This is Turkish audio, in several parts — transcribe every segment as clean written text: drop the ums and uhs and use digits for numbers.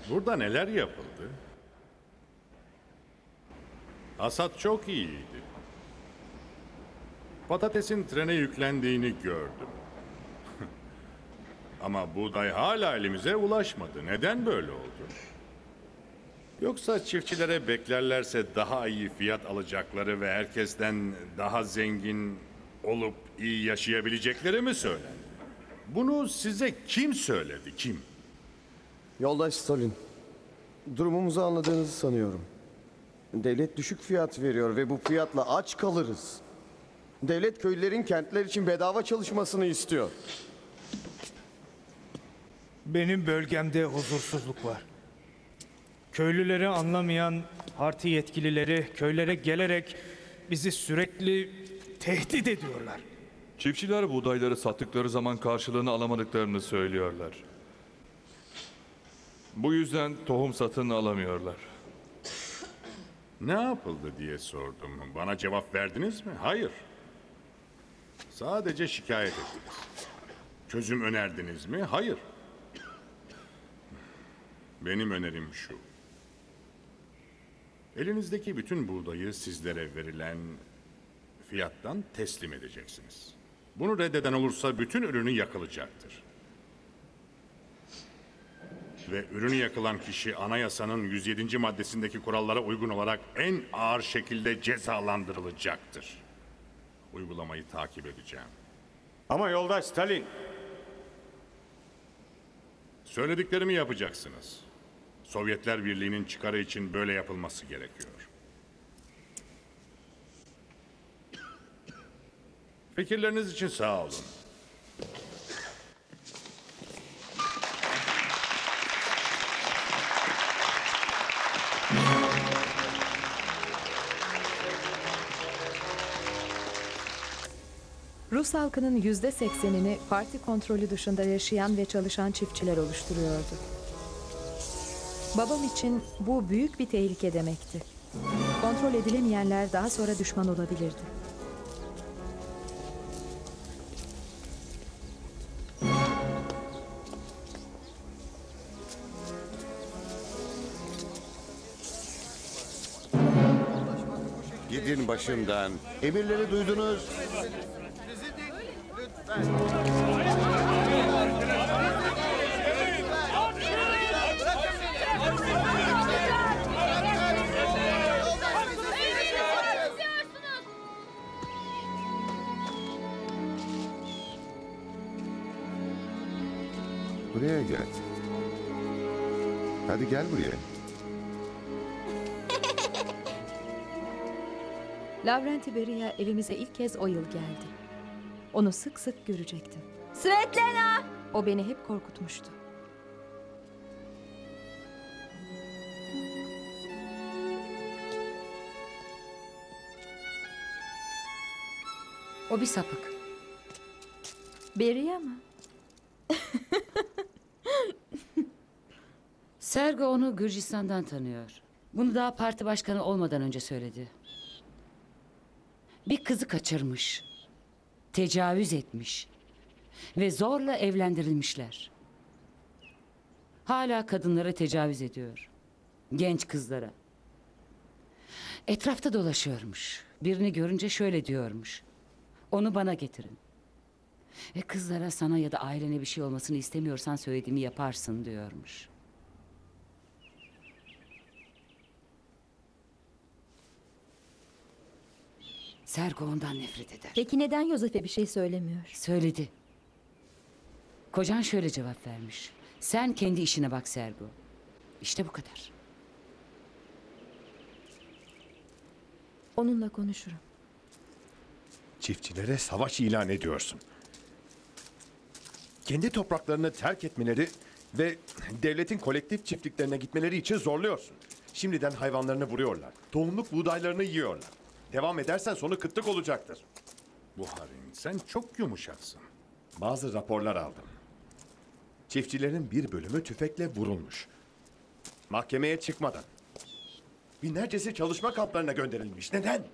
Burada neler yapıldı? Hasat çok iyiydi. Patatesin trene yüklendiğini gördüm. Ama buğday hala elimize ulaşmadı. Neden böyle oldu? Yoksa çiftçilere beklerlerse daha iyi fiyat alacakları ve herkesten daha zengin olup iyi yaşayabilecekleri mi söylendi? Bunu size kim söyledi, kim? Yoldaş Stalin, durumumuzu anladığınızı sanıyorum. Devlet düşük fiyat veriyor ve bu fiyatla aç kalırız. Devlet köylülerin kentler için bedava çalışmasını istiyor. Benim bölgemde huzursuzluk var. Köylüleri anlamayan parti yetkilileri köylere gelerek bizi sürekli tehdit ediyorlar. Çiftçiler buğdayları sattıkları zaman karşılığını alamadıklarını söylüyorlar. Bu yüzden tohum satın alamıyorlar. Ne yapıldı diye sordum. Bana cevap verdiniz mi? Hayır. Sadece şikayet ettiniz. Çözüm önerdiniz mi? Hayır. Benim önerim şu. Elinizdeki bütün buğdayı sizlere verilen fiyattan teslim edeceksiniz. Bunu reddeden olursa bütün ürünü yakılacaktır. Ve ürünü yakılan kişi anayasanın 107. maddesindeki kurallara uygun olarak en ağır şekilde cezalandırılacaktır. Uygulamayı takip edeceğim. Ama yoldaş Stalin, Söylediklerimi yapacaksınız. Sovyetler Birliği'nin çıkarı için böyle yapılması gerekiyor. Fikirleriniz için sağ olun. Rus halkının %80'ini parti kontrolü dışında yaşayan ve çalışan çiftçiler oluşturuyordu. Babam için bu büyük bir tehlike demekti. Kontrol edilemeyenler daha sonra düşman olabilirdi. gidin başımdan. Emirleri duydunuz. Buraya gel. Hadi gel buraya. Lavrenti Beria evimize ilk kez o yıl geldi. Onu sık sık görecektim. Svetlana! O beni hep korkutmuştu. O bir sapık. Beria mı? Sergo onu Gürcistan'dan tanıyor. Bunu daha parti başkanı olmadan önce söyledi. Bir kızı kaçırmış. Tecavüz etmiş. Ve zorla evlendirilmişler. Hala kadınlara tecavüz ediyor. Genç kızlara. Etrafta dolaşıyormuş. Birini görünce şöyle diyormuş. Onu bana getirin. Ve kızlara sana ya da ailene bir şey olmasını istemiyorsan söylediğimi yaparsın diyormuş. Sergo ondan nefret eder. Peki neden Yosef'e bir şey söylemiyor? Söyledi. Kocan şöyle cevap vermiş. Sen kendi işine bak Sergo. İşte bu kadar. Onunla konuşurum. Çiftçilere savaş ilan ediyorsun. Kendi topraklarını terk etmeleri ve devletin kolektif çiftliklerine gitmeleri için zorluyorsun. Şimdiden hayvanlarını vuruyorlar. Tohumluk buğdaylarını yiyorlar. Devam edersen sonu kıtlık olacaktır. Buharin, sen çok yumuşaksın. Bazı raporlar aldım. Çiftçilerin bir bölümü tüfekle vurulmuş. Mahkemeye çıkmadan. Binlercesi çalışma kamplarına gönderilmiş. Neden?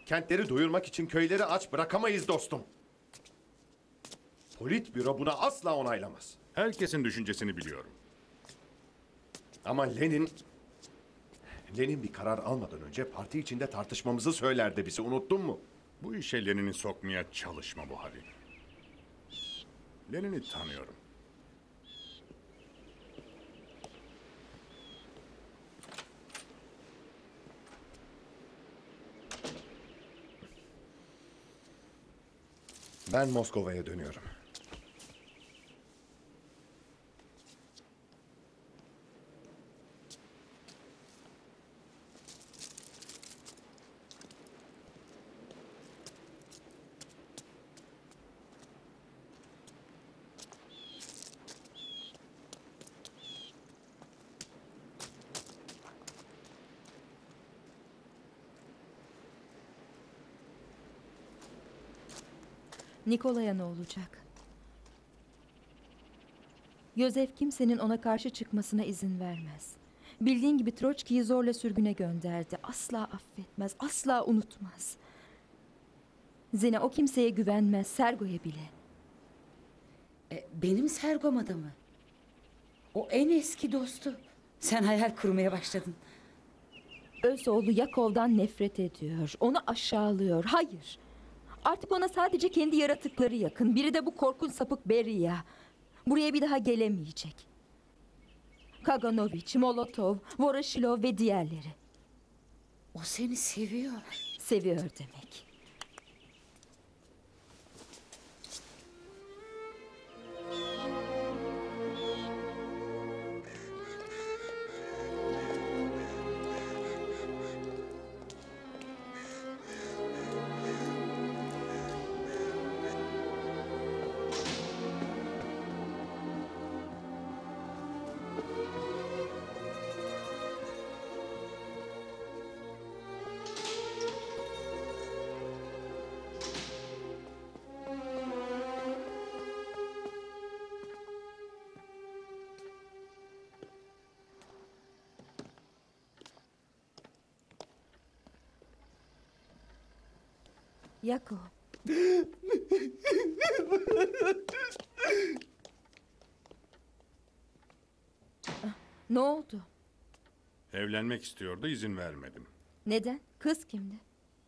Kentleri doyurmak için köyleri aç bırakamayız dostum. Politbüro buna asla onaylamaz. Herkesin düşüncesini biliyorum. Ama Lenin bir karar almadan önce parti içinde tartışmamızı söylerdi bize. Unuttun mu? Bu işe Lenin'i sokmaya çalışma Buhari. Lenin'i tanıyorum. Ben Moskova'ya dönüyorum. Nikola'ya ne olacak? Yosef kimsenin ona karşı çıkmasına izin vermez. Bildiğin gibi Troçki'yi zorla sürgüne gönderdi. Asla affetmez, asla unutmaz. Zina o kimseye güvenmez, Sergo'ya bile. Benim Sergom adamı. O en eski dostu. Sen hayal kurmaya başladın. Öz oğlu Yakov'dan nefret ediyor. Onu aşağılıyor. Hayır. Artık ona sadece kendi yaratıkları yakın. Biri de bu korkunç sapık Beria. Buraya bir daha gelemeyecek. Kaganovich, Molotov, Voroshilov ve diğerleri. O seni seviyor. Seviyor demek. Yakov. Ne oldu? Evlenmek istiyordu, izin vermedim. Neden? Kız kimdi?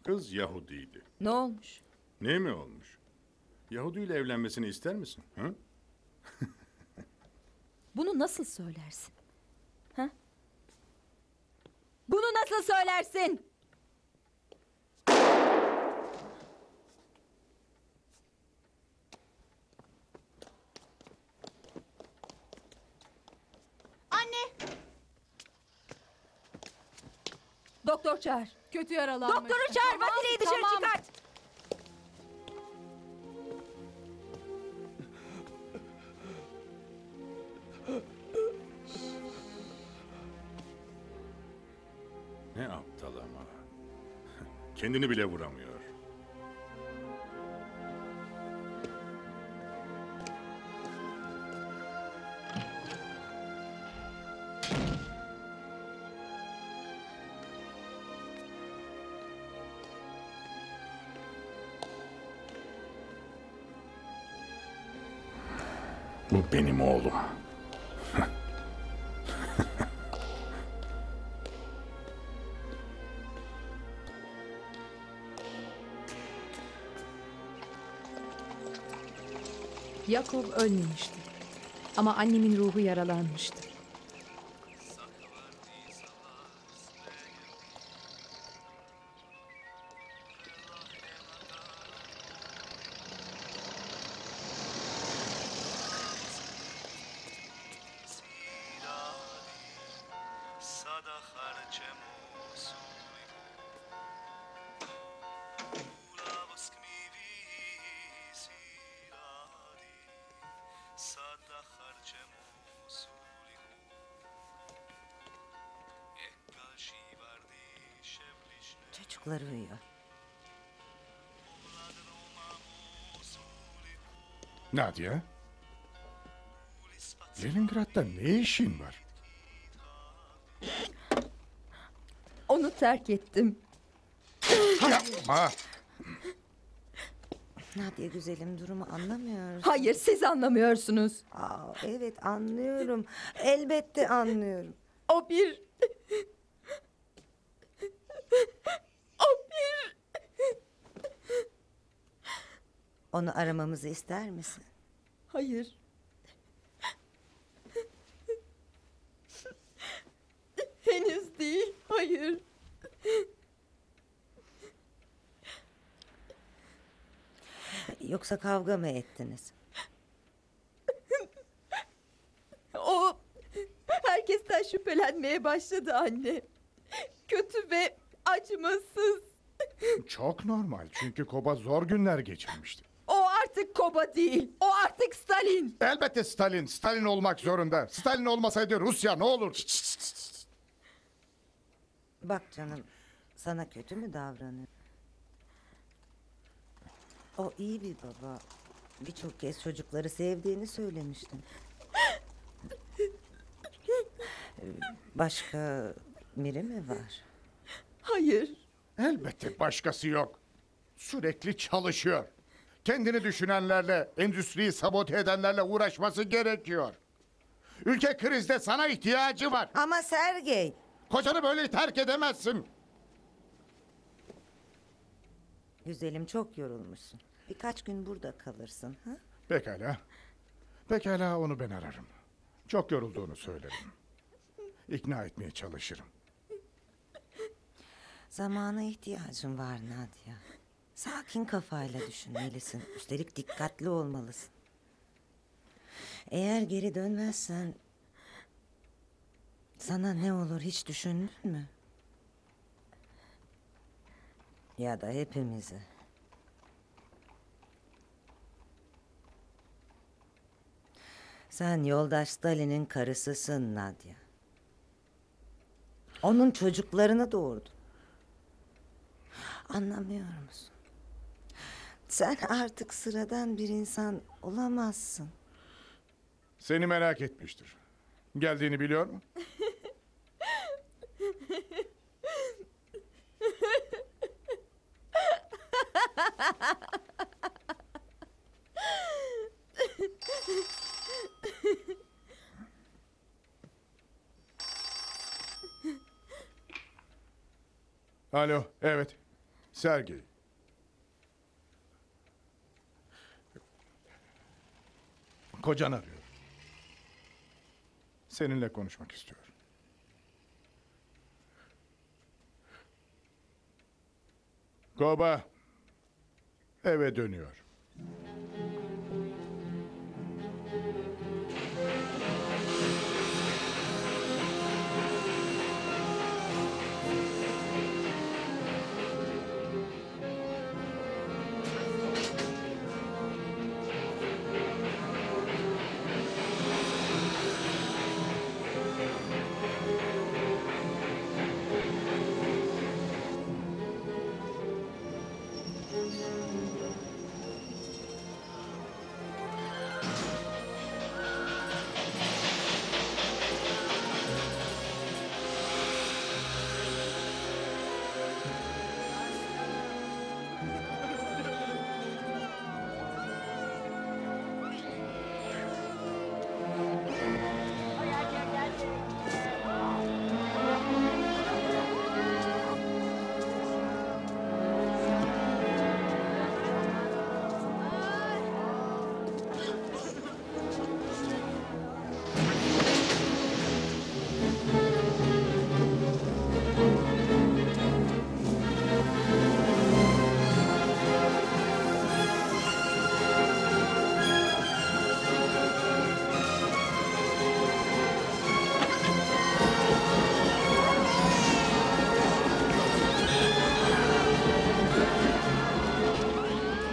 Kız Yahudiydi. Ne olmuş? Ne mi olmuş? Yahudi ile evlenmesini ister misin? Hı? Bunu nasıl söylersin? Ha? Bunu nasıl söylersin? Anne! Doktor çağır. Kötü yaralanmış. Doktoru çağır. Vasile'yi dışarı çıkart. Ne aptal ama. Kendini bile vuramıyor. Bu benim oğlum. Yakov ölmemişti. Ama annemin ruhu yaralanmıştı. Çocuklar uyuyor. Nadia? Leningrad'da ne işin var? Onu terk ettim. Yapma! Nadia güzelim, durumu anlamıyoruz. Hayır, siz anlamıyorsunuz. Evet, anlıyorum. Elbette anlıyorum. O bir... Onu aramamızı ister misin? Hayır. Henüz değil, hayır. Yoksa kavga mı ettiniz? O herkesten şüphelenmeye başladı anne. Kötü ve acımasız. Çok normal çünkü Koba zor günler geçirmişti. O artık Koba değil. O artık Stalin. Elbette Stalin. Stalin olmak zorunda. Stalin olmasaydı Rusya ne olur? Bak canım, sana kötü mü davranıyor? O iyi bir baba. Birçok kez çocukları sevdiğini söylemiştin. Başka biri mi var? Hayır. Elbette başkası yok. Sürekli çalışıyor. Kendini düşünenlerle, endüstriyi sabote edenlerle uğraşması gerekiyor. Ülke krizde sana ihtiyacı var. Ama Sergey... Kocanı böyle terk edemezsin. Güzelim, çok yorulmuşsun. Birkaç gün burada kalırsın. Ha? Pekala. Pekala, onu ben ararım. Çok yorulduğunu söylerim. İkna etmeye çalışırım. Zamana ihtiyacın var Nadia. Sakin kafayla düşünmelisin. Üstelik dikkatli olmalısın. Eğer geri dönmezsen... sana ne olur hiç düşündün mü? Ya da hepimizi. Sen yoldaş Stalin'in karısısın Nadia. Onun çocuklarını doğurdun. Anlamıyor musun? Sen artık sıradan bir insan olamazsın. Seni merak etmiştir. Geldiğini biliyor mu? Alo, evet. Sergey. Kocan arıyor. Seninle konuşmak istiyor. Koba eve dönüyor.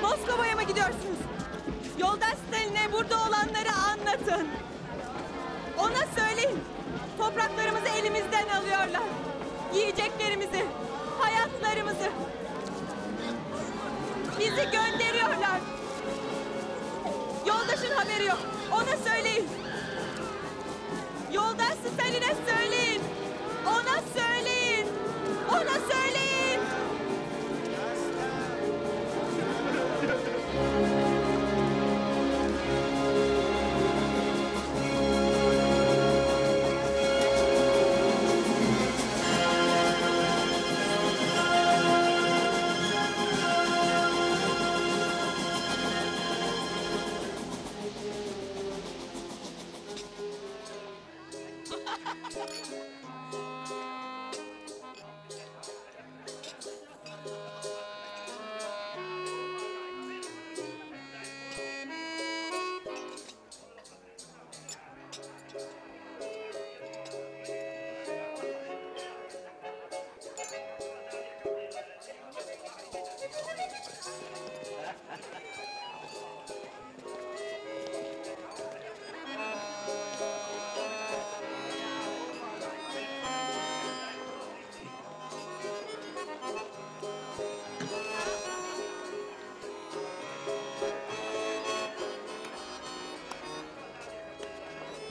Moskova'ya mı gidiyorsunuz? Yoldaş Stalin'e burada olanları anlatın. Ona söyleyin. Topraklarımızı elimizden alıyorlar. Yiyeceklerimizi, hayatlarımızı. Bizi gönderiyorlar. Yoldaşın haberi yok. Ona söyleyin. Yoldaş Stalin'e söyleyin. Ona söyleyin. Ona söyleyin.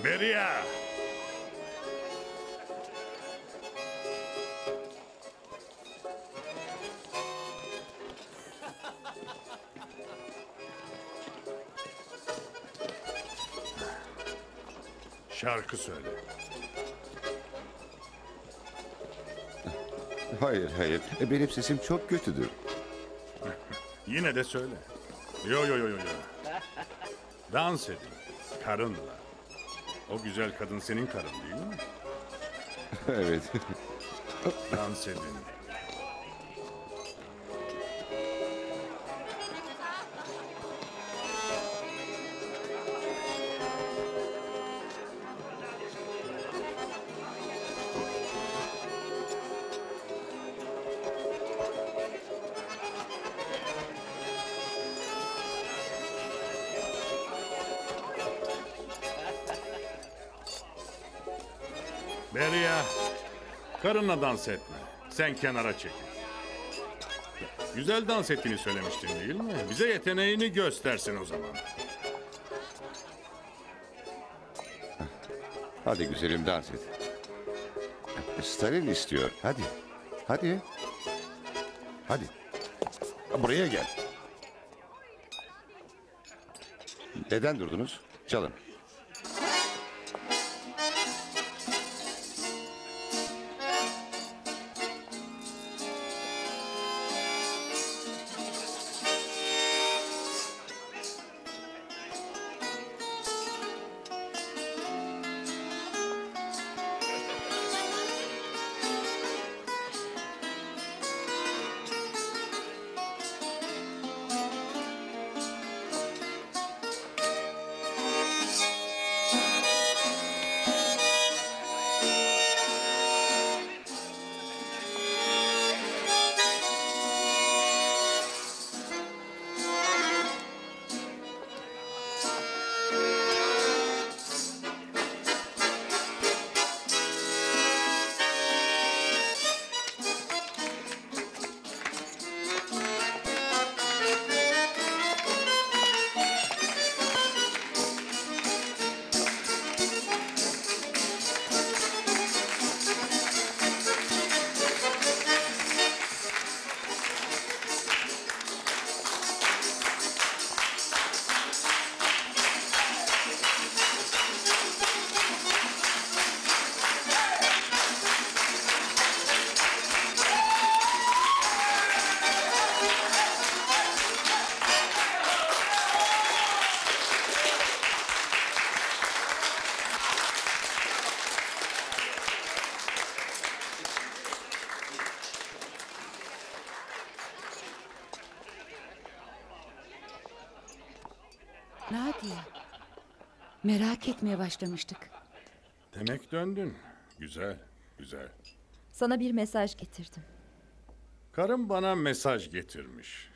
Beria! Şarkı söyle. Hayır, hayır. Benim sesim çok kötüdür. Yine de söyle. Yo. Dans edin. Karınla. O güzel kadın senin karın değil mi? Evet. Dans edin. Beria, karınla dans etme. Sen kenara çekil. Güzel dans ettiğini söylemiştin değil mi? Bize yeteneğini göstersin o zaman. Hadi güzelim dans et. Stalin istiyor. Hadi. Hadi. Hadi. Buraya gel. Neden durdunuz? Çalın. Nadia. Merak etmeye başlamıştık. Demek döndün. Güzel. Sana bir mesaj getirdim. Karım bana mesaj getirmiş.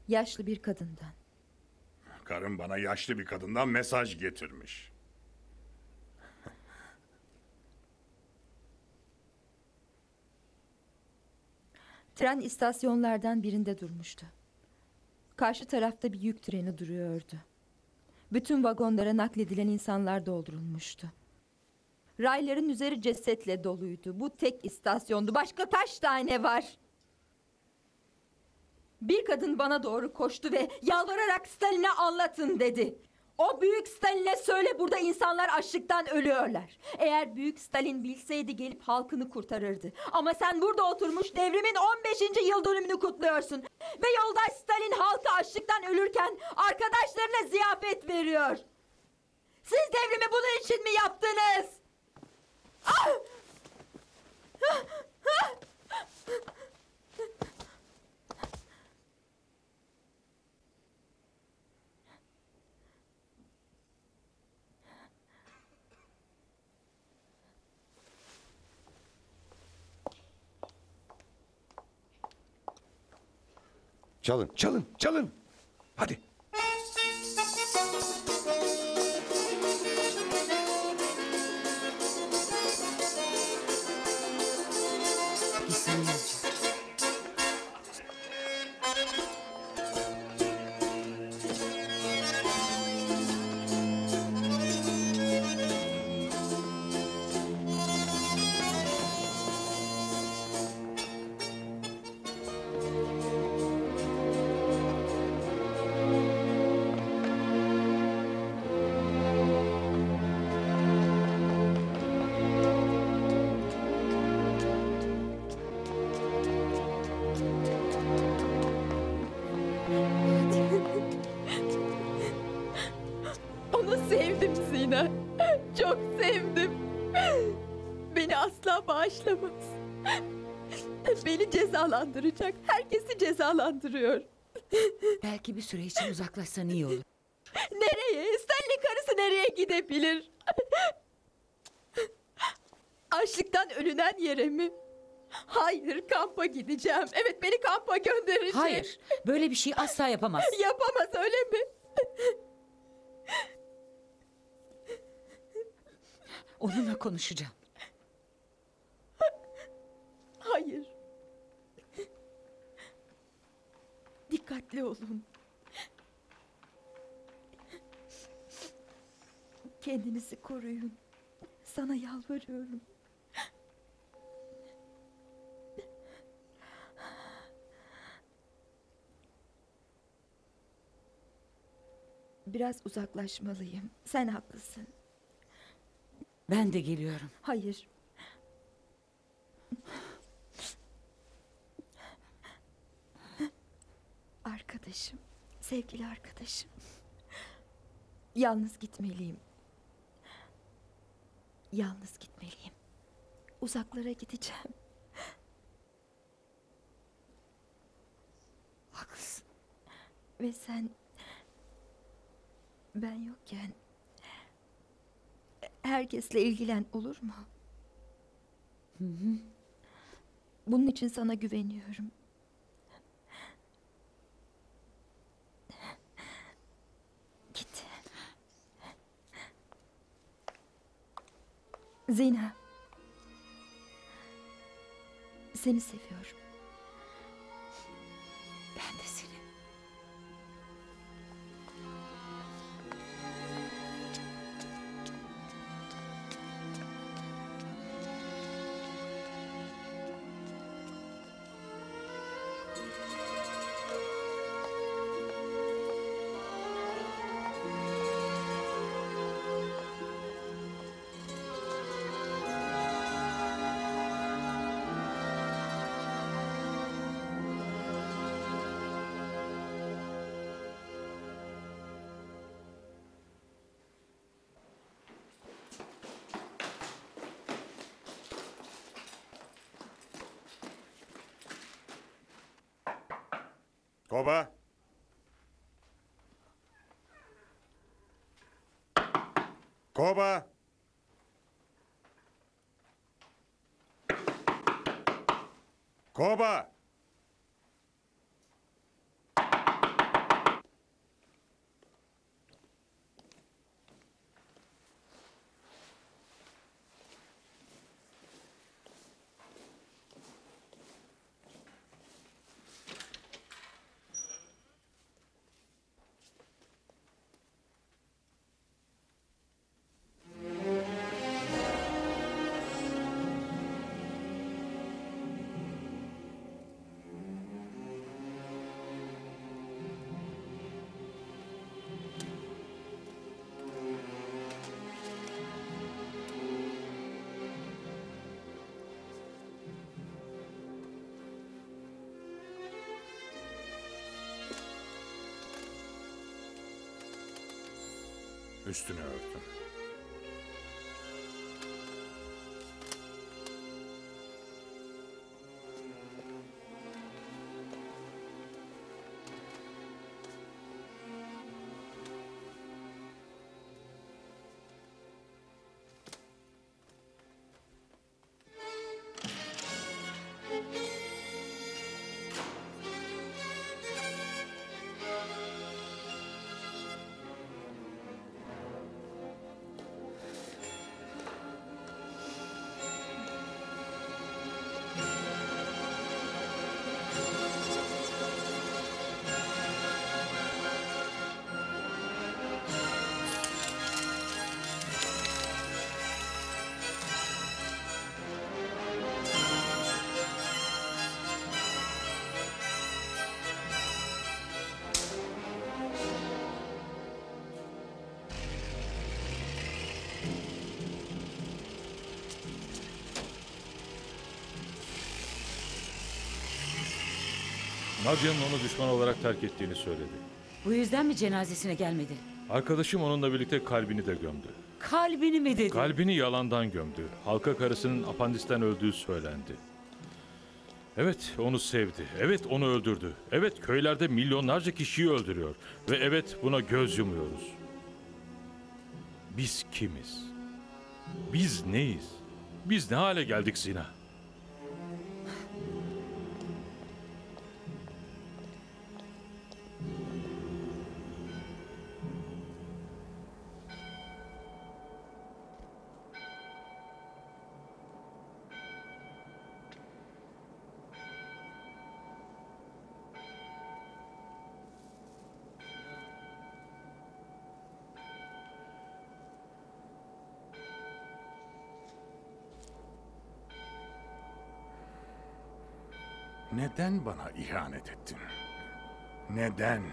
Yaşlı bir kadından. Karım bana yaşlı bir kadından mesaj getirmiş. Tren istasyonlardan birinde durmuştu. Karşı tarafta bir yük treni duruyordu. Bütün vagonlara nakledilen insanlar doldurulmuştu. Rayların üzeri cesetle doluydu. Bu tek istasyondu. Başka kaç tane var? Bir kadın bana doğru koştu ve yalvararak Stalin'e anlatın dedi. O büyük Stalin'e söyle burada insanlar açlıktan ölüyorlar. Eğer büyük Stalin bilseydi gelip halkını kurtarırdı. Ama sen burada oturmuş devrimin 15. yıl dönümünü kutluyorsun. Ve yoldaş Stalin halkı açlıktan ölürken arkadaşlarına ziyafet veriyor. Siz devrimi bunun için mi yaptınız? Ah! Çalın. Hadi. asla bağışlamaz. Beni cezalandıracak. Herkesi cezalandırıyor. Belki bir süre için uzaklaşsan iyi olur. Nereye? Stanley karısı nereye gidebilir? Açlıktan ölünen yere mi? Hayır, kampa gideceğim. Evet, beni kampa gönderecek. Hayır, böyle bir şey asla yapamaz. Yapamaz, öyle mi? Onunla konuşacağım. Hayır. Dikkatli olun. Kendinizi koruyun. Sana yalvarıyorum. Biraz uzaklaşmalıyım. Sen haklısın. Ben de geliyorum. Hayır. Arkadaşım, sevgili arkadaşım. Yalnız gitmeliyim. Yalnız gitmeliyim. Uzaklara gideceğim. Haklısın. Ve sen ben yokken herkesle ilgilen, olur mu? Hı hı. Bunun için sana güveniyorum. Git. Zina. Seni seviyorum. Ben de seni. Koba. Koba. Koba. Üstünü örtün. Nadia'nın onu düşman olarak terk ettiğini söyledi. Bu yüzden mi cenazesine gelmedi? Arkadaşım onunla birlikte kalbini de gömdü. Kalbini mi dedi? Kalbini yalandan gömdü. Halka karısının apandisten öldüğü söylendi. Evet, onu sevdi. Evet, onu öldürdü. Evet, köylerde milyonlarca kişiyi öldürüyor. Ve evet, buna göz yumuyoruz. Biz kimiz? Biz neyiz? Biz ne hale geldik Zina? Neden bana ihanet ettin? Neden?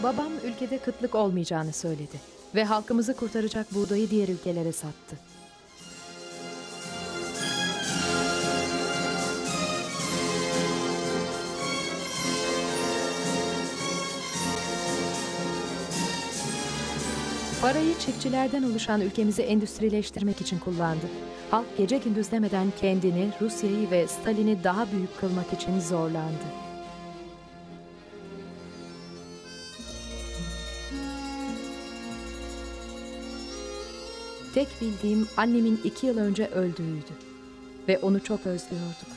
Babam ülkede kıtlık olmayacağını söyledi ve halkımızı kurtaracak buğdayı diğer ülkelere sattı. Parayı çiftçilerden oluşan ülkemizi endüstrileştirmek için kullandı. Halk gece gündüz demeden kendini, Rusya'yı ve Stalin'i daha büyük kılmak için zorlandı. Tek bildiğim annemin 2 yıl önce öldüğüydü ve onu çok özlüyorduk.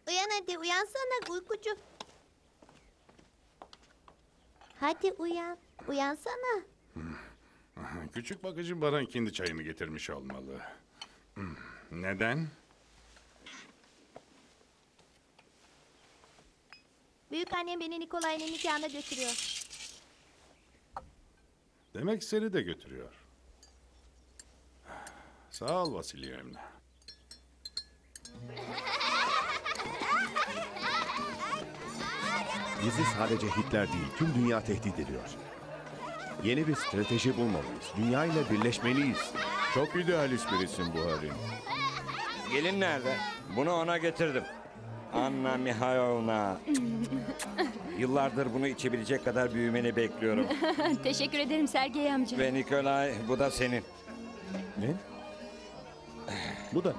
Uyan hadi, uyansana uykucu. Hadi uyan, uyansana. Küçük bakıcı bana ikindi çayımı getirmiş olmalı. Neden? Büyükannem beni Nikolay'ın nikahına götürüyor. Demek seni de götürüyor. Sağ ol Vasilyevna. Bizi sadece Hitler değil, tüm dünya tehdit ediyor. Yeni bir strateji bulmalıyız. Dünya ile birleşmeliyiz. Çok idealist birisin bu Harry. Gelin nerede? Bunu ona getirdim. Anna Mihailovna. Yıllardır bunu içebilecek kadar büyümeni bekliyorum. Teşekkür ederim Sergey amca. Ve Nikolay, bu da senin. Ne? Bu da.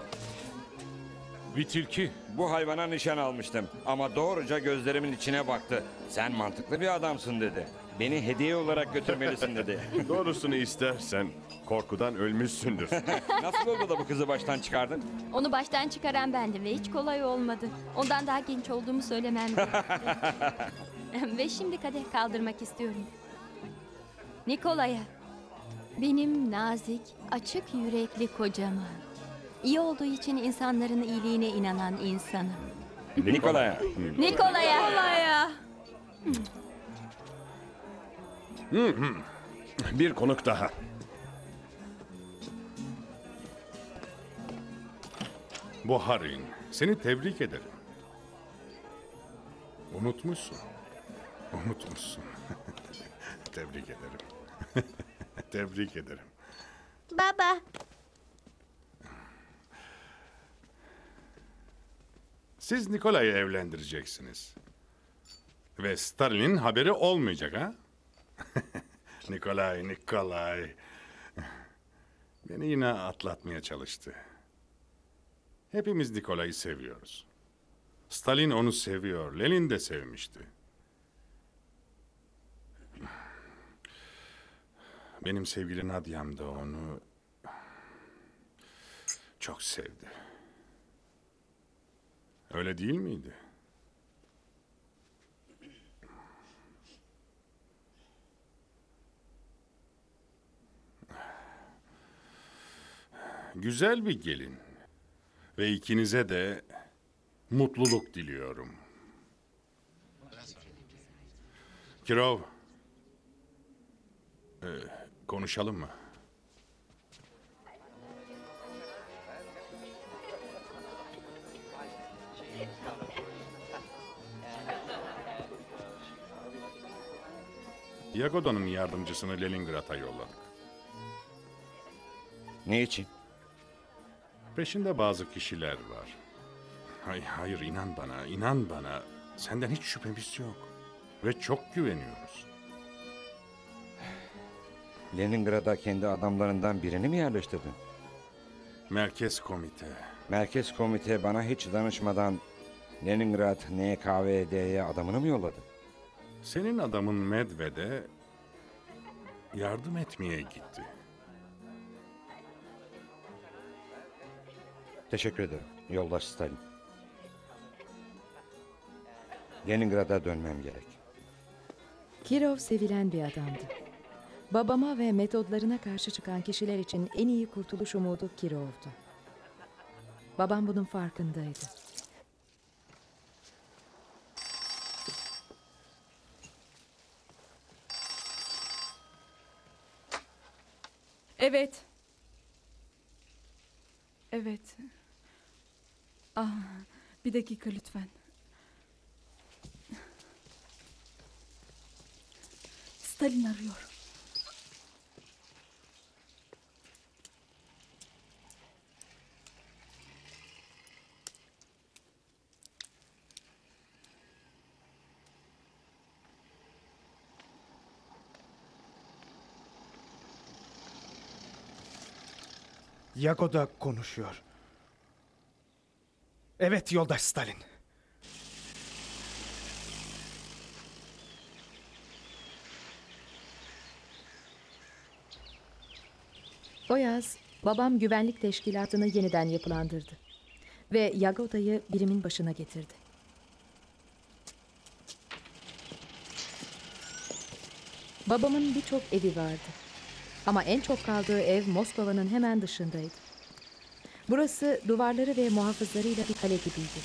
Bir tilki. Bu hayvana nişan almıştım. Ama doğruca gözlerimin içine baktı. Sen mantıklı bir adamsın dedi. Beni hediye olarak götürmelisin dedi. Doğrusunu istersen korkudan ölmüşsündür. Nasıl oldu da bu kızı baştan çıkardın? Onu baştan çıkaran bendim ve hiç kolay olmadı. Ondan daha genç olduğumu söylemem gerekti. Ve şimdi kadeh kaldırmak istiyorum. Nikolay'a, benim nazik, açık yürekli kocama, iyi olduğu için insanların iyiliğine inanan insanım. Nikolay'a. Nikolay'a. Bir konuk daha. Bu Harry'in. Seni tebrik ederim. Unutmuşsun. Unutmuşsun. Tebrik ederim. Tebrik ederim. Baba. Siz Nikolay'ı evlendireceksiniz. Ve Stalin'in haberi olmayacak ha? Nikolay. Beni yine atlatmaya çalıştı. Hepimiz Nikolay'ı seviyoruz. Stalin onu seviyor, Lenin de sevmişti. Benim sevgili Nadia'm da onu çok sevdi. Öyle değil miydi? Güzel bir gelin. Ve ikinize de mutluluk diliyorum. Kirov, konuşalım mı? Yagoda'nın yardımcısını Leningrad'a yolladık. Ne için? Peşinde bazı kişiler var. Hayır, inan bana. Senden hiç şüphemiz yok. Ve çok güveniyoruz. Leningrad'a kendi adamlarından birini mi yerleştirdin? Merkez komite. Merkez komite bana hiç danışmadan Leningrad NKVD'ye adamını mı yolladı? Senin adamın Medved'e yardım etmeye gitti. Teşekkür ederim yoldaş Stalin. Leningrad'a dönmem gerek. Kirov sevilen bir adamdı. Babama ve metodlarına karşı çıkan kişiler için en iyi kurtuluş umudu Kirov'du. Babam bunun farkındaydı. Evet. Evet. Bir dakika lütfen. Stalin arıyor. Yagoda konuşuyor. Evet yoldaş Stalin. O yaz babam güvenlik teşkilatını yeniden yapılandırdı. Ve Yagoda'yı birimin başına getirdi. Babamın birçok evi vardı. Ama en çok kaldığı ev Moskova'nın hemen dışındaydı. Burası duvarları ve muhafızlarıyla bir kale gibiydi.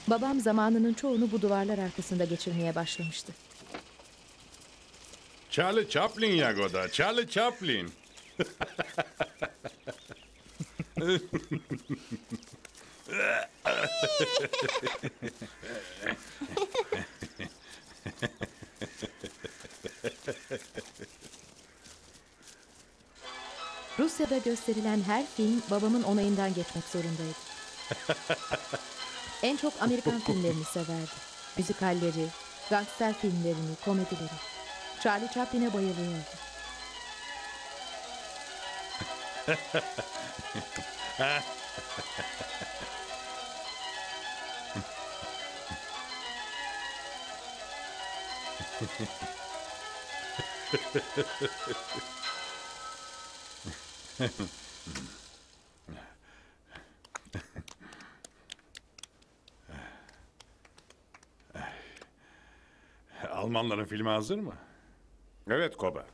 Babam zamanının çoğunu bu duvarlar arkasında geçirmeye başlamıştı. Charlie Chaplin Yagoda, Charlie Chaplin. Rusya'da gösterilen her film babamın onayından geçmek zorundaydı. En çok Amerikan filmlerini severdi. Müzikalleri, gangster filmlerini, komedileri. Charlie Chaplin'e bayılıyordu. Almanların filmi hazır mı? Evet Koba.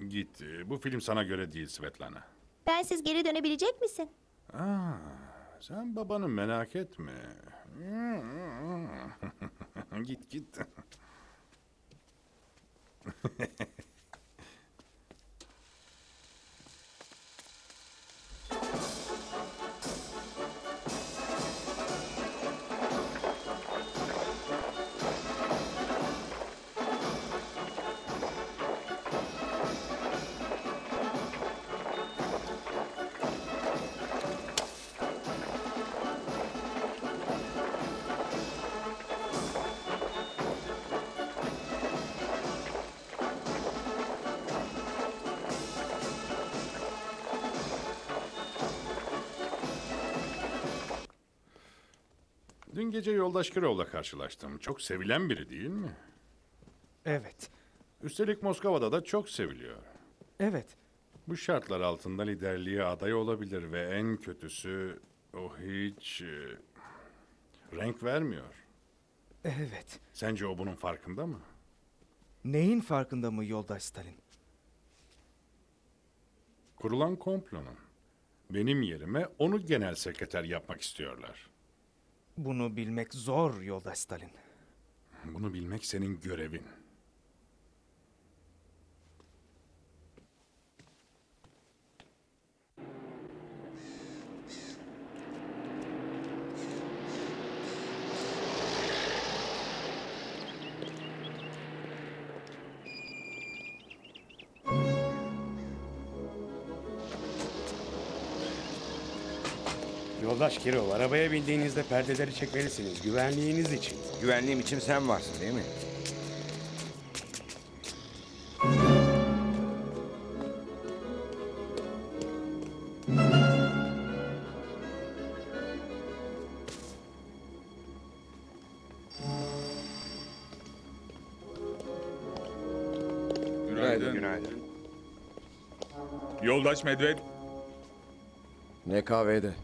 Git. Bu film sana göre değil Svetlana. Bensiz geri dönebilecek misin? Sen babanı merak etme. Git. Dün gece yoldaş Kirov'la karşılaştım. Çok sevilen biri değil mi? Evet. Üstelik Moskova'da da çok seviliyor. Evet. Bu şartlar altında liderliğe aday olabilir ve en kötüsü o hiç renk vermiyor. Evet. Sence o bunun farkında mı? Neyin farkında mı yoldaş Stalin? Kurulan komplonun. Benim yerime onu genel sekreter yapmak istiyorlar. Bunu bilmek zor yoldaş Stalin. Bunu bilmek senin görevin. Yoldaş Kirov, arabaya bindiğinizde perdeleri çekmelisiniz. Güvenliğiniz için. Güvenliğim için sen varsın değil mi? Günaydın. Günaydın. Yoldaş Medved. NKV'de.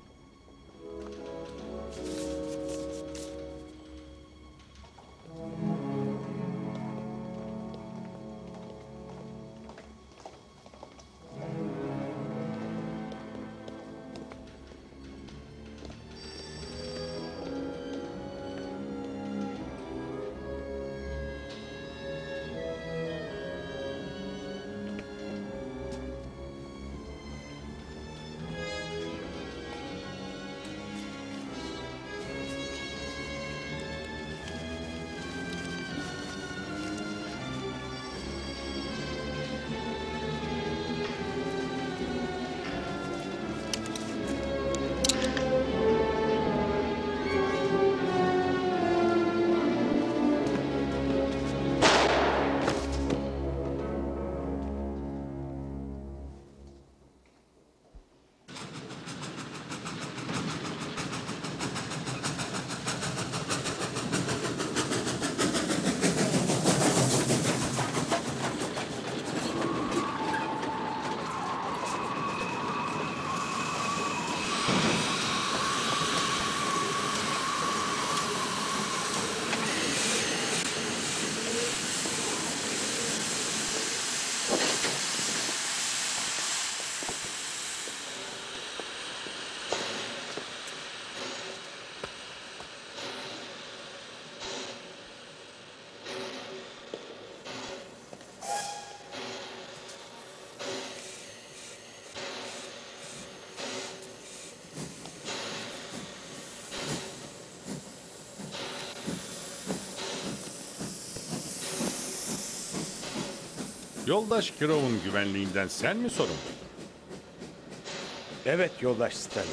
Yoldaş Kirov'un güvenliğinden sen mi sorumluydun? Evet yoldaş Stalin.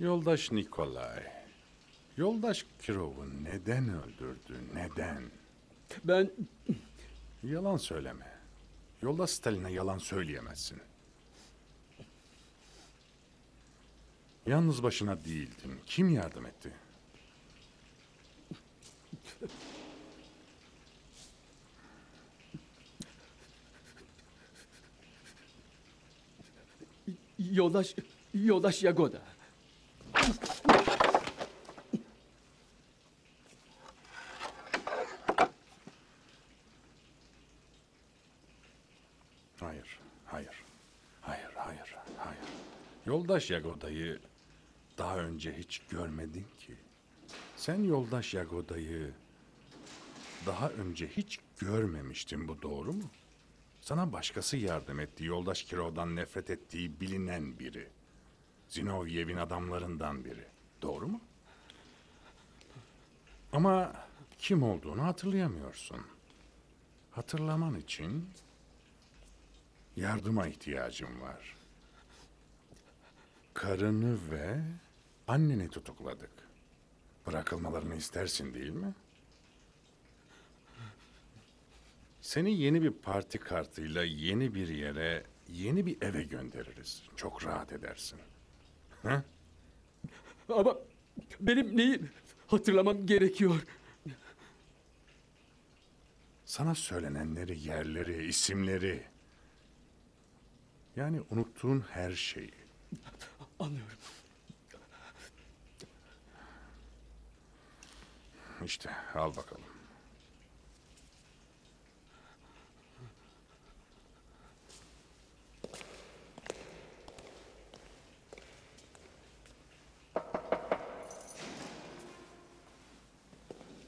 Yoldaş Nikolay. Yoldaş Kirov'u neden öldürdü? Neden? Ben... Yalan söyleme. Yoldaş Stalin'e yalan söyleyemezsin. Yalnız başına değildin. Kim yardım etti? Yoldaş Yagoda. Hayır, hayır, hayır, hayır, hayır. Yoldaş Yagoda'yı daha önce hiç görmedin ki. Sen yoldaş Yagoda'yı daha önce hiç görmemiştin, bu doğru mu? Sana başkası yardım etti, yoldaş Kirov'dan nefret ettiği bilinen biri. Zinovyev'in adamlarından biri. Doğru mu? Ama kim olduğunu hatırlayamıyorsun. Hatırlaman için yardıma ihtiyacım var. Karını ve anneni tutukladık. Bırakılmalarını istersin değil mi? Seni yeni bir parti kartıyla yeni bir yere, yeni bir eve göndeririz. Çok rahat edersin. Ha? Ama benim neyi hatırlamam gerekiyor? Sana söylenenleri, yerleri, isimleri. Yani unuttuğun her şeyi. Anlıyorum. İşte al bakalım.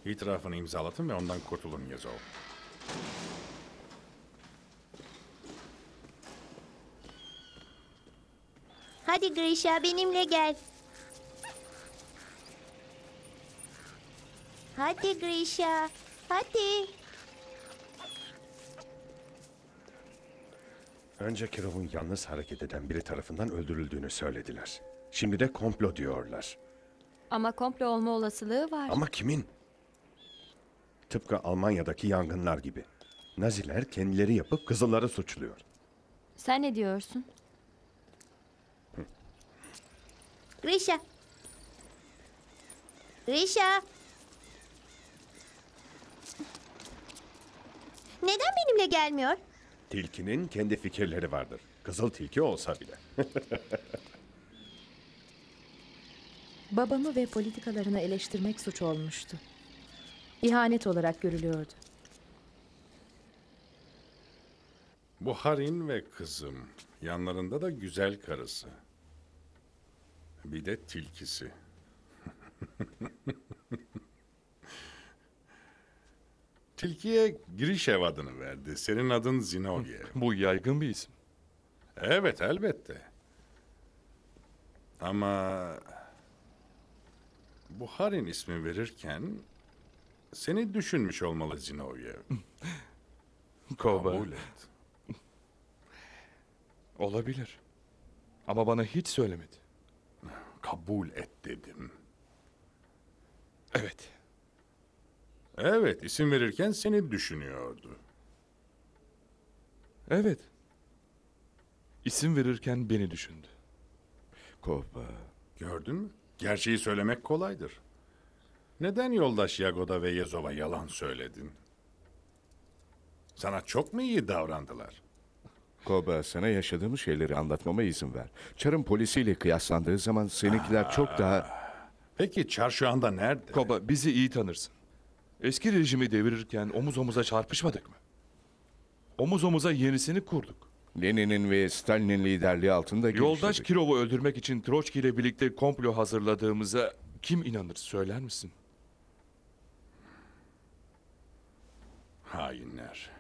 İtirafını imzalatın ve ondan kurtulun Yezov. Hadi Grisha benimle gel. Hadi Grisha. Hadi. Önce Kirov'un yalnız hareket eden biri tarafından öldürüldüğünü söylediler. Şimdi de komplo diyorlar. Ama komplo olma olasılığı var. Ama kimin? Tıpkı Almanya'daki yangınlar gibi. Naziler kendileri yapıp Kızılları suçluyor. Sen ne diyorsun? Grisha. Grisha. Neden benimle gelmiyor? Tilkinin kendi fikirleri vardır. Kızıl tilki olsa bile. Babamı ve politikalarını eleştirmek suç olmuştu. İhanet olarak görülüyordu. Bu Harin ve kızım. Yanlarında da güzel karısı. Bir de tilkisi. Tilkiye Grishev adını verdi. Senin adın Zinovyev. Bu yaygın bir isim. Evet, elbette. Ama bu Harin ismi verirken seni düşünmüş olmalı Zinovyev. Koba. Kabul et. Olabilir. Ama bana hiç söylemedi. Kabul et dedim. Evet. Evet, isim verirken seni düşünüyordu. Evet. İsim verirken beni düşündü. Koba. Gördün mü? Gerçeği söylemek kolaydır. Neden yoldaş Yagoda ve Yezov'a yalan söyledin? Sana çok mu iyi davrandılar? Koba, sana yaşadığımız şeyleri anlatmama izin ver. Çar'ın polisiyle kıyaslandığı zaman seninkiler çok daha... Peki Çar şu anda nerede? Koba, bizi iyi tanırsın. Eski rejimi devirirken omuz omuza çarpışmadık mı? Omuz omuza yenisini kurduk. Lenin'in ve Stalin'in liderliği altında Yoldaş genişledik. Kirov'u öldürmek için Troçki ile birlikte komplo hazırladığımıza kim inanır söyler misin? Hainler.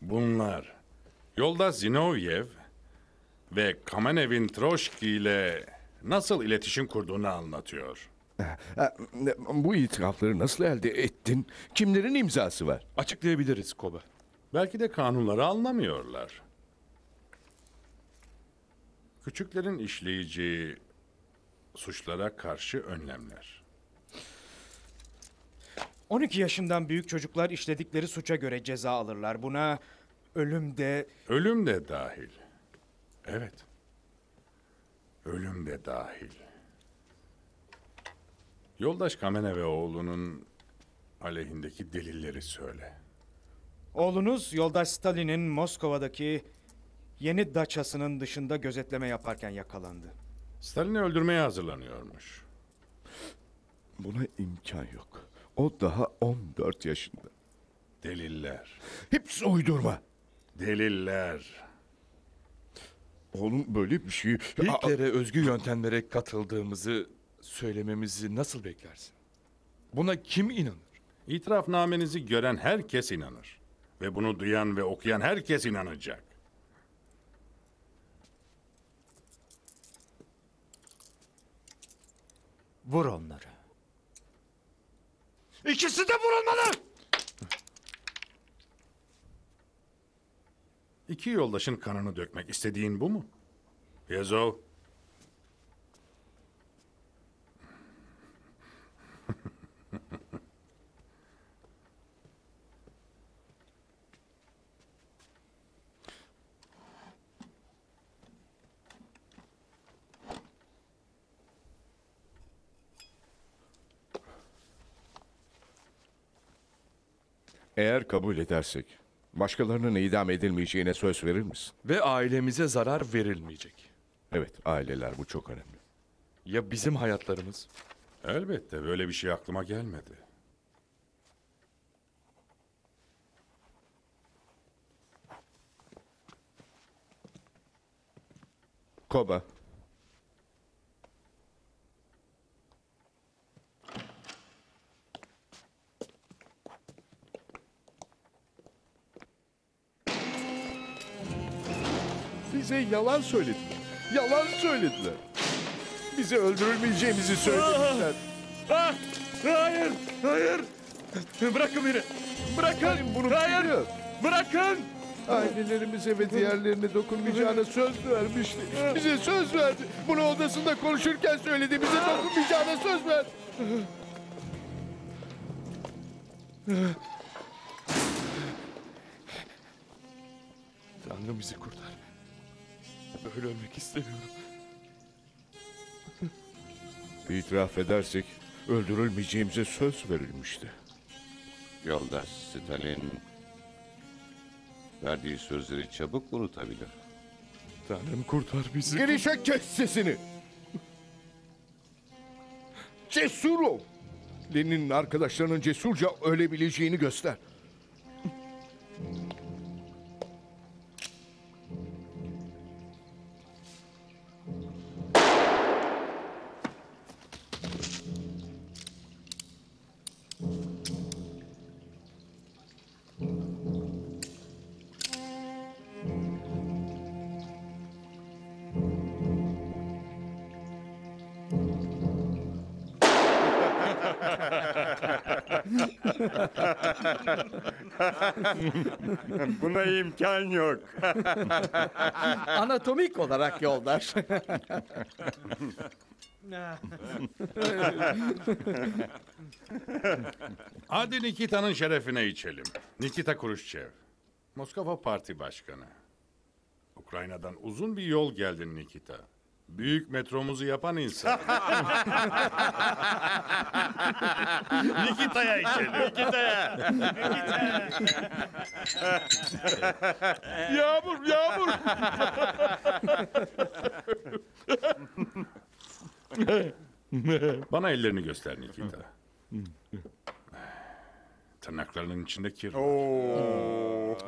Bunlar. Yoldaş Zinovyev ve Kamenev'in Troçki ile nasıl iletişim kurduğunu anlatıyor. Bu itirafları nasıl elde ettin? Kimlerin imzası var? Açıklayabiliriz Koba. Belki de kanunları anlamıyorlar. Küçüklerin işleyeceği suçlara karşı önlemler. 12 yaşından büyük çocuklar işledikleri suça göre ceza alırlar. Buna ölüm de... Ölüm de dahil. Evet. Ölüm de dahil. Yoldaş Kamenev ve oğlunun aleyhindeki delilleri söyle. Oğlunuz yoldaş Stalin'in Moskova'daki yeni daçasının dışında gözetleme yaparken yakalandı. Stalin'i öldürmeye hazırlanıyormuş. Buna imkan yok. O daha 14 yaşında. Deliller. Hepsi uydurma. Deliller. Oğlum böyle bir şey... Hitler'e özgü yöntemlere katıldığımızı söylememizi nasıl beklersin? Buna kim inanır? İtirafnamenizi gören herkes inanır. Ve bunu duyan ve okuyan herkes inanacak. Vur onları. İkisi de vurulmalı! İki yoldaşın kanını dökmek istediğin bu mu? Yezo. Eğer kabul edersek, başkalarının idam edilmeyeceğine söz verir misin? Ve ailemize zarar verilmeyecek. Evet, aileler bu çok önemli. Ya bizim hayatlarımız? Elbette böyle bir şey aklıma gelmedi. Koba. Bize yalan söylediler. Yalan söylediler. Bize öldürülmeyeceğimizi söylediler. Hayır, hayır. Bırakın beni. Bırakın. Bunu hayır. biliyor. Bırakın. Ailelerimize ve diğerlerine dokunmayacağına söz vermişti. Bize söz verdi. Bunu odasında konuşurken söyledi. Bize dokunmayacağına söz verdi. Tanrım bizi kurtar. Böyle ölmek istemiyorum. İtiraf edersek öldürülmeyeceğimize söz verilmişti. Yoldaş Stalin verdiği sözleri çabuk unutabilir. Tanrım kurtar bizi. Girişe kes sesini. Cesur ol. Lenin'in arkadaşlarının cesurca ölebileceğini göster. Buna imkan yok. Anatomik olarak yoldaş. Hadi Nikita'nın şerefine içelim. Nikita Khrushchev. Moskova Parti Başkanı. Ukrayna'dan uzun bir yol geldin Nikita. Büyük metromuzu yapan insan. Nikita'ya içelim. Nikita'ya. Yağmur, yağmur. Bana ellerini göster Nikita. Tırnaklarının içinde kir var.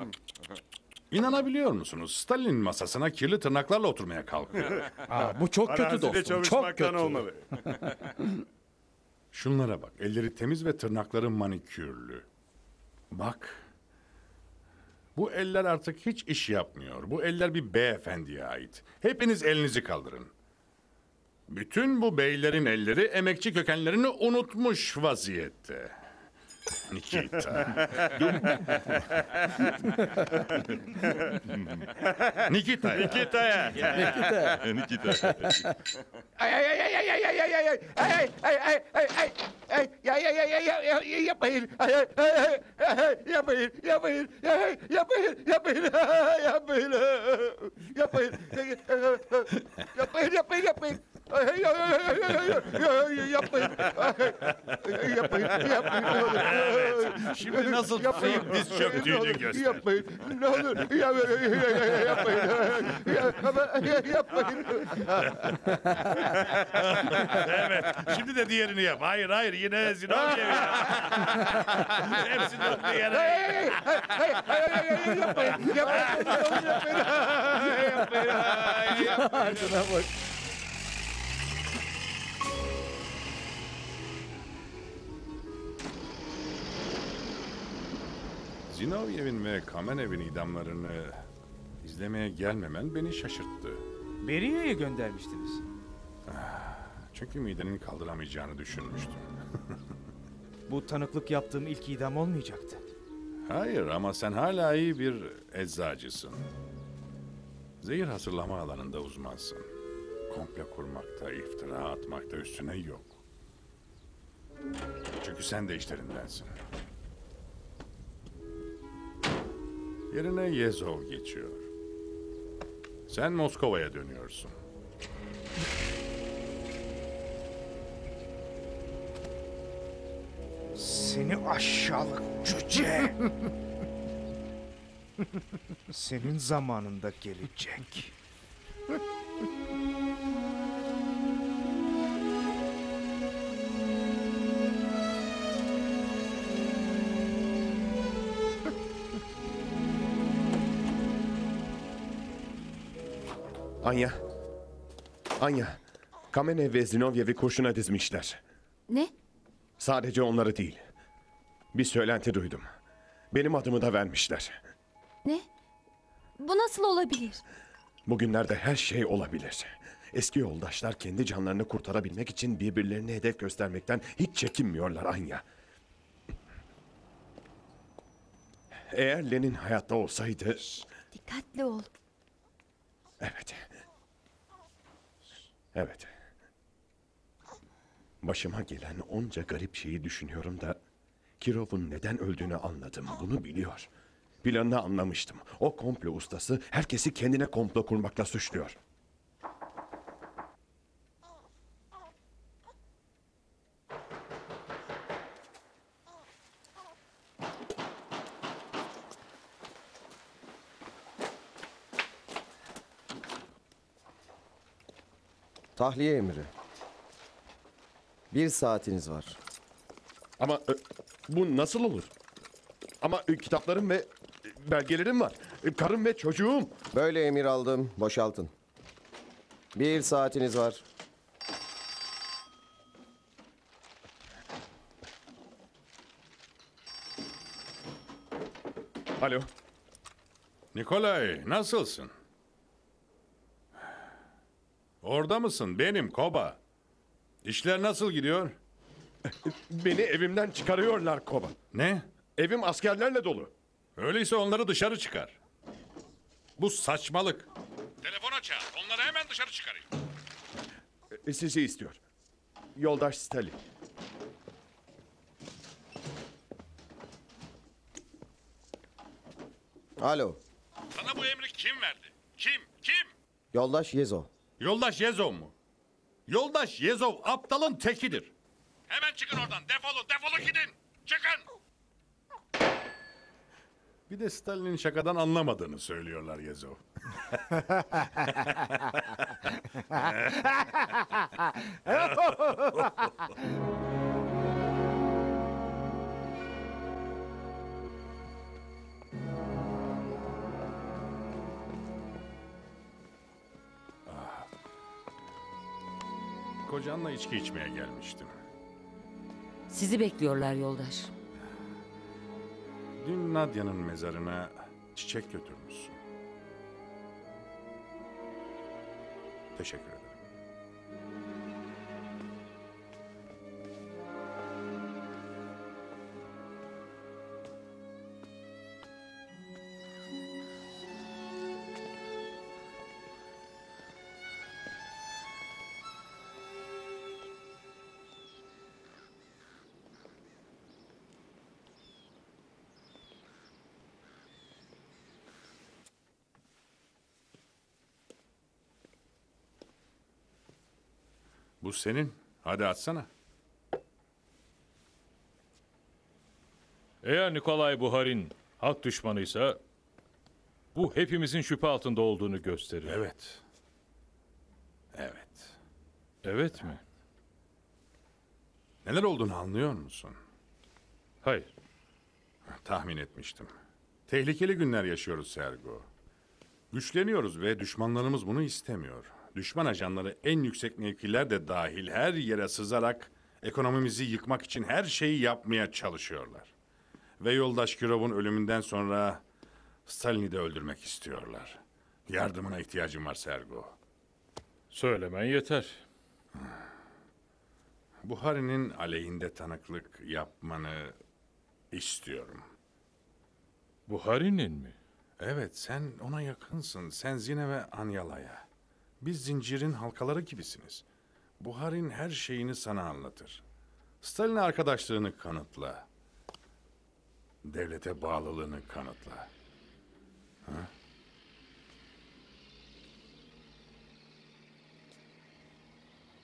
İnanabiliyor musunuz? Stalin masasına kirli tırnaklarla oturmaya kalkıyor. Bu çok kötü dostum. Çok kötü. Olmalı. Şunlara bak. Elleri temiz ve tırnakları manikürlü. Bak. Bu eller artık hiç iş yapmıyor. Bu eller bir beyefendiye ait. Hepiniz elinizi kaldırın. Bütün bu beylerin elleri emekçi kökenlerini unutmuş vaziyette. Nikita. Nikita. Nikita'ya. Nikita. Ay ay ay ay ay ay ay ay ay ay ay ay ay ay yapmayın yapmayın yapmayın yapmayın yapmayın yapmayın yapmayın yapmayın yapmayın yapmayın yapmayın yapmayın. Şimdi nasıl tutup diz çöktüğünü göster. Yapmayın. Ne olur. Yapmayın. Yapmayın. Evet. Şimdi de diğerini yap. Hayır. Yine Zinovyev ya. Hepsini olduğu yere. Yapmayın. Şuna bak. Zinovyev'in ve Kamenev'in idamlarını izlemeye gelmemen beni şaşırttı. Beriya'ya göndermiştiniz. Çünkü midenin kaldıramayacağını düşünmüştüm. Bu tanıklık yaptığım ilk idam olmayacaktı. Hayır ama sen hala iyi bir eczacısın. Zehir hazırlama alanında uzmansın. Komple kurmakta, iftira atmakta üstüne yok. Çünkü sen de işlerindensin. Yerine Yezov geçiyor. Sen Moskova'ya dönüyorsun. Seni aşağılık cüce! Senin zamanında gelecek. Anya. Anya. Kamenev ve Zinovyev'i kurşuna dizmişler. Ne? Sadece onları değil. Bir söylenti duydum. Benim adımı da vermişler. Ne? Bu nasıl olabilir? Bugünlerde her şey olabilir. Eski yoldaşlar kendi canlarını kurtarabilmek için birbirlerine hedef göstermekten hiç çekinmiyorlar Anya. Eğer Lenin hayatta olsaydı... Dikkatli ol. Evet. Evet. Başıma gelen onca garip şeyi düşünüyorum da... Kirov'un neden öldüğünü anladım. Bunu biliyor. Planını anlamıştım. O komplo ustası herkesi kendine komplo kurmakla suçluyor. Tahliye emri. 1 saatiniz var. Ama bu nasıl olur? Ama kitaplarım ve belgelerim var. Karım ve çocuğum. Böyle emir aldım. Boşaltın. 1 saatiniz var. Alo. Nikolay, nasılsın? Orada mısın? Benim Koba. İşler nasıl gidiyor? Beni evimden çıkarıyorlar Koba. Ne? Evim askerlerle dolu. Öyleyse onları dışarı çıkar. Bu saçmalık. Telefona çağır. Onları hemen dışarı çıkarayım. Sizi istiyor. Yoldaş Stalin. Alo. Sana bu emri kim verdi? Kim? Yoldaş Yezov. Yoldaş Yezov mu? Yoldaş Yezov aptalın tekidir. Hemen çıkın oradan. Defolun gidin. Çıkın. Bir de Stalin'in şakadan anlamadığını söylüyorlar Yezov. Kocanla içki içmeye gelmiştim. Sizi bekliyorlar yoldaş. Dün Nadia'nın mezarına çiçek götürmüşsün. Teşekkür ederim. Bu senin. Hadi atsana. Eğer Nikolay Buharin halk düşmanıysa bu hepimizin şüphe altında olduğunu gösterir. Evet. Evet mi? Neler olduğunu anlıyor musun? Hayır. Tahmin etmiştim. Tehlikeli günler yaşıyoruz Sergo. Güçleniyoruz ve düşmanlarımız bunu istemiyor. Düşman ajanları en yüksek mevkiler de dahil her yere sızarak ekonomimizi yıkmak için her şeyi yapmaya çalışıyorlar. Ve yoldaş Kirov'un ölümünden sonra Stalin'i de öldürmek istiyorlar. Yardımına ihtiyacım var Sergo. Söylemen yeter. Buhari'nin aleyhinde tanıklık yapmanı istiyorum. Buhari'nin mi? Evet, sen ona yakınsın. Sen Zine ve Anyala'ya. Biz zincirin halkaları gibisiniz. Buhari'nin her şeyini sana anlatır. Stalin'e arkadaşlığını kanıtla. Devlete bağlılığını kanıtla. Ha?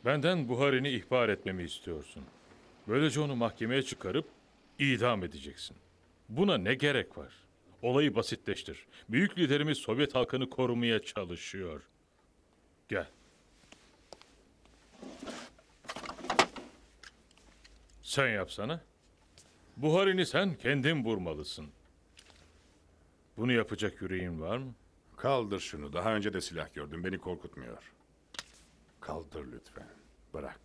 Benden Buhari'ni ihbar etmemi istiyorsun. Böylece onu mahkemeye çıkarıp idam edeceksin. Buna ne gerek var? Olayı basitleştir. Büyük liderimiz Sovyet halkını korumaya çalışıyor. Gel. Sen yapsana. Buhari'ni sen kendin vurmalısın. Bunu yapacak yüreğin var mı? Kaldır şunu. Daha önce de silah gördüm. Beni korkutmuyor. Kaldır lütfen. Bırak.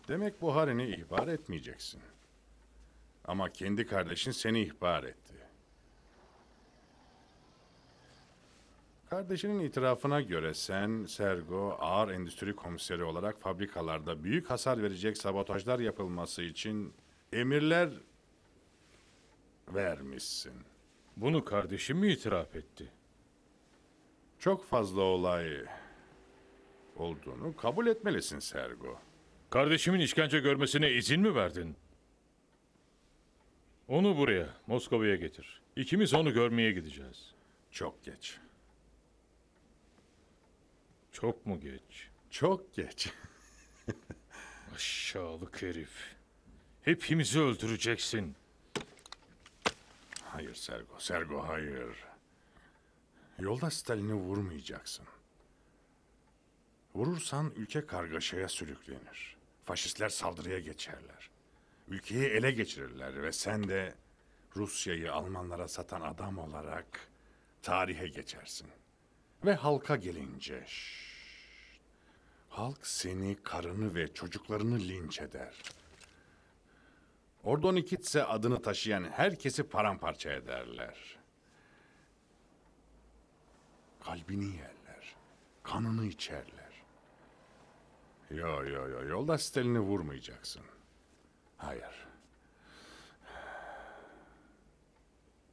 Demek Buhari'ni ihbar etmeyeceksin. Ama kendi kardeşin seni ihbar etti. Kardeşinin itirafına göre sen, Sergo, ağır endüstri komiseri olarak fabrikalarda büyük hasar verecek sabotajlar yapılması için emirler vermişsin. Bunu kardeşim mi itiraf etti? Çok fazla olay olduğunu kabul etmelisin Sergo. Kardeşimin işkence görmesine izin mi verdin? Onu buraya, Moskova'ya getir. İkimiz onu görmeye gideceğiz. Çok geç. Çok mu geç? Çok geç. Aşağılık herif. Hepimizi öldüreceksin. Hayır Sergo, Sergo hayır. Yolda Stalin'i vurmayacaksın. Vurursan ülke kargaşaya sürüklenir. Faşistler saldırıya geçerler. Ülkeyi ele geçirirler ve sen de Rusya'yı Almanlara satan adam olarak tarihe geçersin. Ve halka gelince, halk seni, karını ve çocuklarını linç eder. Ordonikidze adını taşıyan herkesi paramparça ederler. Kalbini yerler, kanını içerler. Yo, yolda Stalin'i vurmayacaksın. Hayır.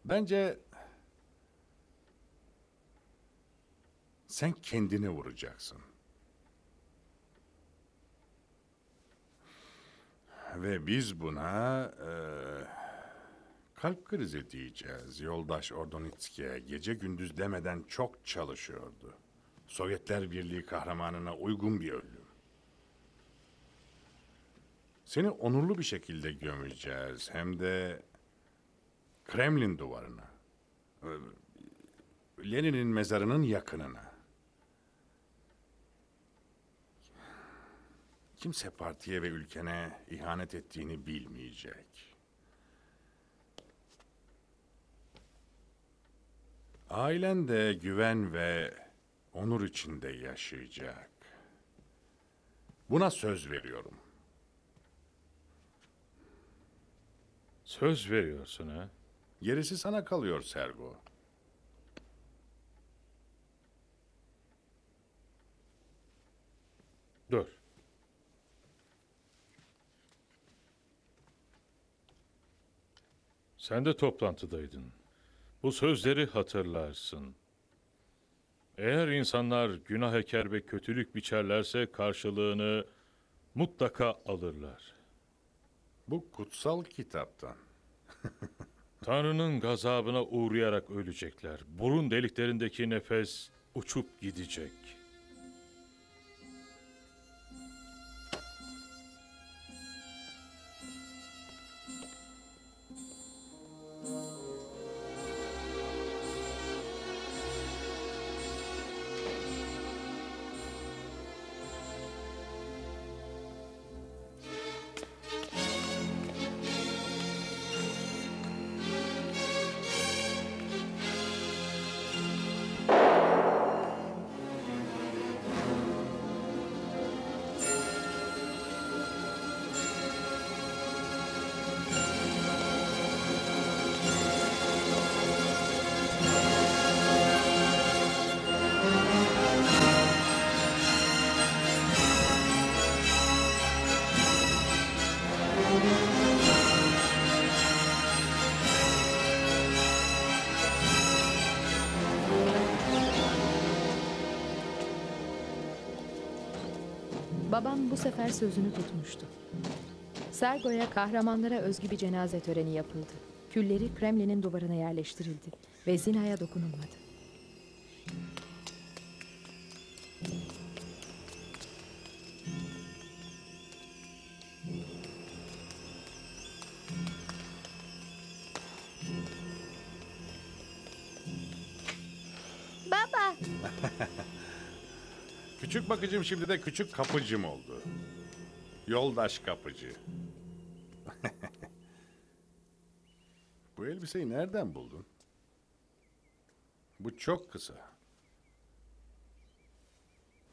Bence sen kendini vuracaksın. Ve biz buna kalp krizi diyeceğiz. Yoldaş Ordonitski'ye gece gündüz demeden çok çalışıyordu. Sovyetler Birliği kahramanına uygun bir ölüm. Seni onurlu bir şekilde gömeceğiz. Hem de Kremlin duvarına. Lenin'in mezarının yakınına. Kimse partiye ve ülkene ihanet ettiğini bilmeyecek. Ailen de güven ve onur içinde yaşayacak. Buna söz veriyorum. Söz veriyorsun ha? Gerisi sana kalıyor Sergo. Dur. Sen de toplantıdaydın. Bu sözleri hatırlarsın. Eğer insanlar günah eker ve kötülük biçerlerse karşılığını mutlaka alırlar. Bu kutsal kitaptan. Tanrı'nın gazabına uğrayarak ölecekler. Burun deliklerindeki nefes uçup gidecek. Babam bu sefer sözünü tutmuştu. Sergo'ya kahramanlara özgü bir cenaze töreni yapıldı. Külleri Kremlin'in duvarına yerleştirildi ve Zina'ya dokunulmadı. Baba. Küçük bakıcım şimdi de küçük kapıcım oldu. Yoldaş kapıcı. Bu elbiseyi nereden buldun? Bu çok kısa.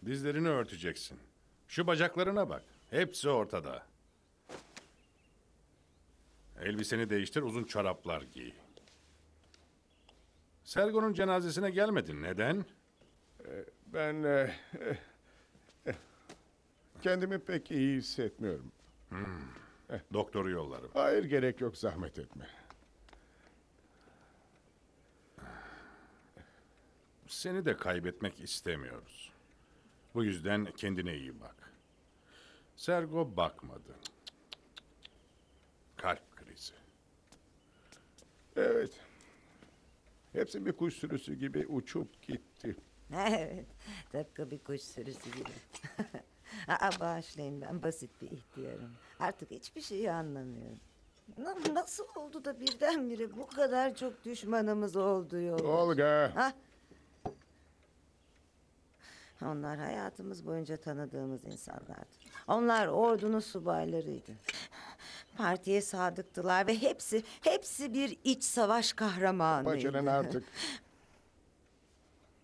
Dizlerini örteceksin. Şu bacaklarına bak. Hepsi ortada. Elbiseni değiştir, uzun çoraplar giy. Sergo'nun cenazesine gelmedin. Neden? Ben kendimi pek iyi hissetmiyorum. Doktoru yollarım. Hayır, gerek yok, zahmet etme. Seni de kaybetmek istemiyoruz. Bu yüzden kendine iyi bak. Sergo bakmadı. Kalp krizi. Evet. Hepsi bir kuş sürüsü gibi uçup gitti. Evet, tıpkı bir kuş sürüsü gibi. Bağışlayın, ben basit bir ihtiyarım. Artık hiçbir şeyi anlamıyorum. Nasıl oldu da birdenbire bu kadar çok düşmanımız oldu yoldaş? Olga. Ha? Onlar hayatımız boyunca tanıdığımız insanlardı. Onlar ordunun subaylarıydı. Partiye sadıktılar ve hepsi bir iç savaş kahramanıydı. Bacının artık.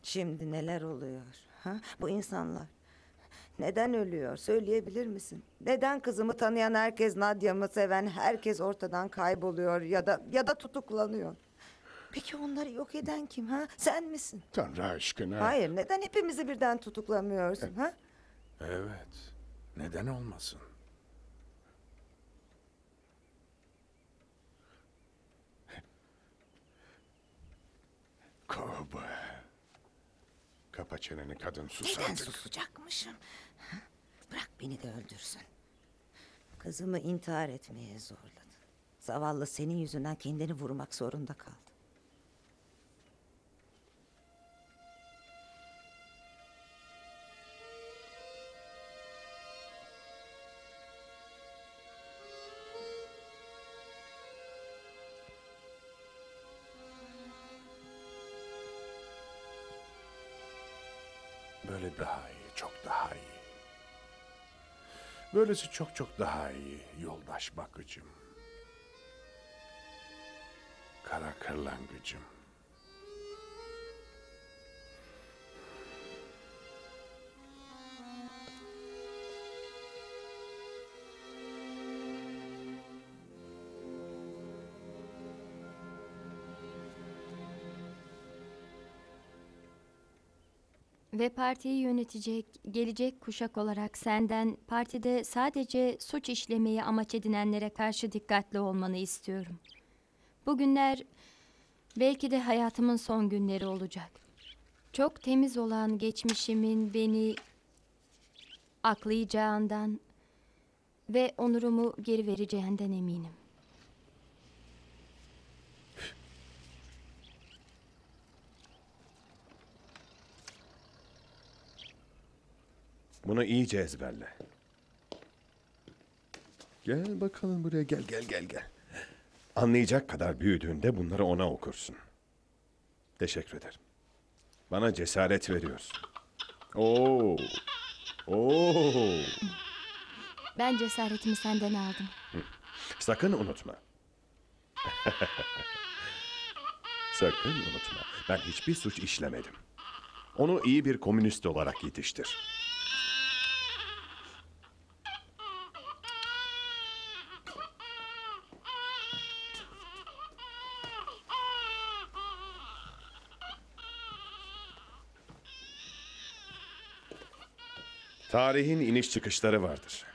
Şimdi neler oluyor? Ha? Bu insanlar neden ölüyor? Söyleyebilir misin? Neden kızımı tanıyan herkes, Nadia'mı seven herkes ortadan kayboluyor ya da tutuklanıyor? Peki onları yok eden kim ha? Sen misin? Tanrı aşkına. Hayır, neden hepimizi birden tutuklamıyorsun ha? Evet. Neden olmasın? Koba. Kapa çeneni kadın, sus Neden artık. susacakmışım? Ha? Bırak beni de öldürsün. Kızımı intihar etmeye zorladı. Zavallı senin yüzünden kendini vurmak zorunda kaldı. Böyle daha iyi, çok daha iyi. Böylesi çok çok daha iyi yoldaş bakıcım. Kara kırlangıcım. Ve partiyi yönetecek, gelecek kuşak olarak senden partide sadece suç işlemeyi amaç edinenlere karşı dikkatli olmanı istiyorum. Bugünler belki de hayatımın son günleri olacak. Çok temiz olan geçmişimin beni aklayacağından ve onurumu geri vereceğinden eminim. Bunu iyice ezberle. Gel bakalım buraya, gel. Anlayacak kadar büyüdüğünde bunları ona okursun. Teşekkür ederim. Bana cesaret veriyorsun. Oo. Ben cesaretimi senden aldım. Sakın unutma. Sakın unutma. Ben hiçbir suç işlemedim. Onu iyi bir komünist olarak yetiştir. Tarihin iniş çıkışları vardır.